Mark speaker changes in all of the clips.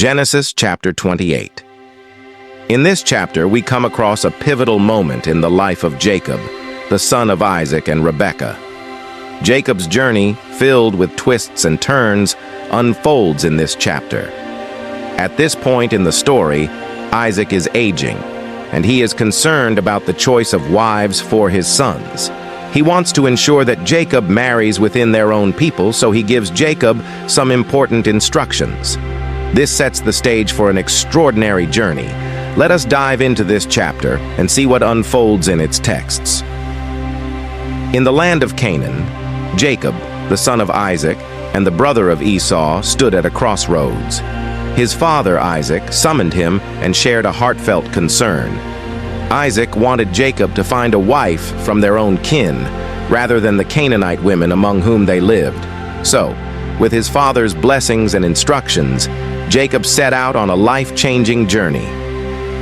Speaker 1: Genesis chapter 28. In this chapter, we come across a pivotal moment in the life of Jacob, the son of Isaac and Rebekah. Jacob's journey, filled with twists and turns, unfolds in this chapter. At this point in the story, Isaac is aging, and he is concerned about the choice of wives for his sons. He wants to ensure that Jacob marries within their own people, so he gives Jacob some important instructions. This sets the stage for an extraordinary journey. Let us dive into this chapter and see what unfolds in its texts. In the land of Canaan, Jacob, the son of Isaac, and the brother of Esau, stood at a crossroads. His father, Isaac, summoned him and shared a heartfelt concern. Isaac wanted Jacob to find a wife from their own kin, rather than the Canaanite women among whom they lived. So, with his father's blessings and instructions, Jacob set out on a life-changing journey.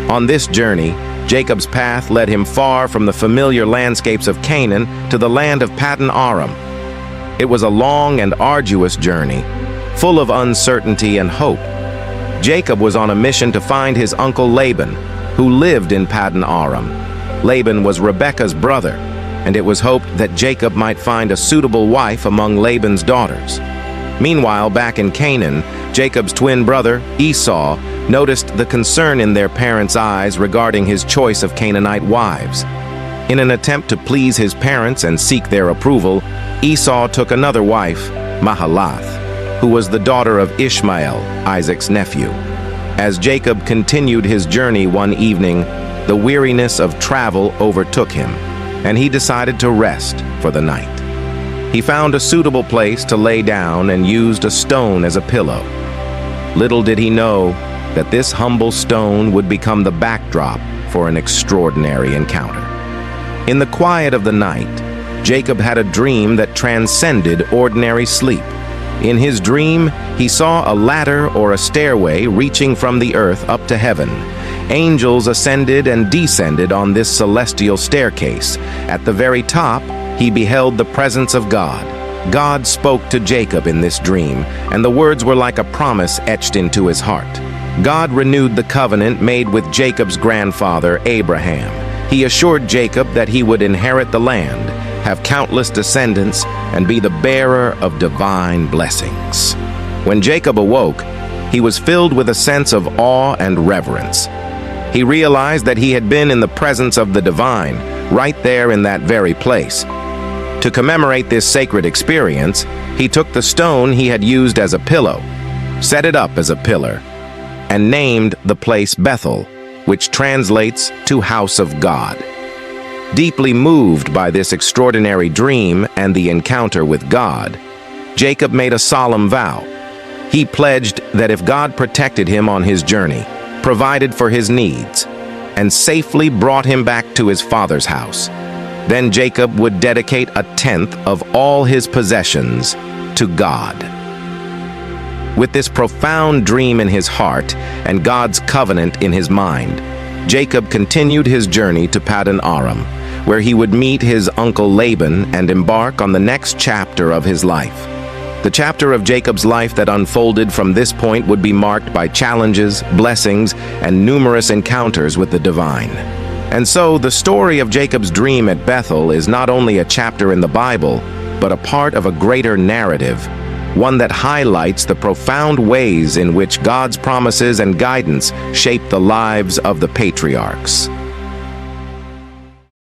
Speaker 1: On this journey, Jacob's path led him far from the familiar landscapes of Canaan to the land of Paddan Aram. It was a long and arduous journey, full of uncertainty and hope. Jacob was on a mission to find his uncle Laban, who lived in Paddan Aram. Laban was Rebekah's brother, and it was hoped that Jacob might find a suitable wife among Laban's daughters. Meanwhile, back in Canaan, Jacob's twin brother, Esau, noticed the concern in their parents' eyes regarding his choice of Canaanite wives. In an attempt to please his parents and seek their approval, Esau took another wife, Mahalath, who was the daughter of Ishmael, Isaac's nephew. As Jacob continued his journey one evening, the weariness of travel overtook him, and he decided to rest for the night. He found a suitable place to lay down and used a stone as a pillow. Little did he know that this humble stone would become the backdrop for an extraordinary encounter. In the quiet of the night, Jacob had a dream that transcended ordinary sleep. In his dream, he saw a ladder or a stairway reaching from the earth up to heaven. Angels ascended and descended on this celestial staircase. At the very top, he beheld the presence of God. God spoke to Jacob in this dream, and the words were like a promise etched into his heart. God renewed the covenant made with Jacob's grandfather, Abraham. He assured Jacob that he would inherit the land, have countless descendants, and be the bearer of divine blessings. When Jacob awoke, he was filled with a sense of awe and reverence. He realized that he had been in the presence of the divine, right there in that very place. To commemorate this sacred experience, he took the stone he had used as a pillow, set it up as a pillar, and named the place Bethel, which translates to House of God. Deeply moved by this extraordinary dream and the encounter with God, Jacob made a solemn vow. He pledged that if God protected him on his journey, provided for his needs, and safely brought him back to his father's house, then Jacob would dedicate a tenth of all his possessions to God. With this profound dream in his heart and God's covenant in his mind, Jacob continued his journey to Paddan Aram, where he would meet his uncle Laban and embark on the next chapter of his life. The chapter of Jacob's life that unfolded from this point would be marked by challenges, blessings, and numerous encounters with the divine. And so, the story of Jacob's dream at Bethel is not only a chapter in the Bible, but a part of a greater narrative, one that highlights the profound ways in which God's promises and guidance shape the lives of the patriarchs.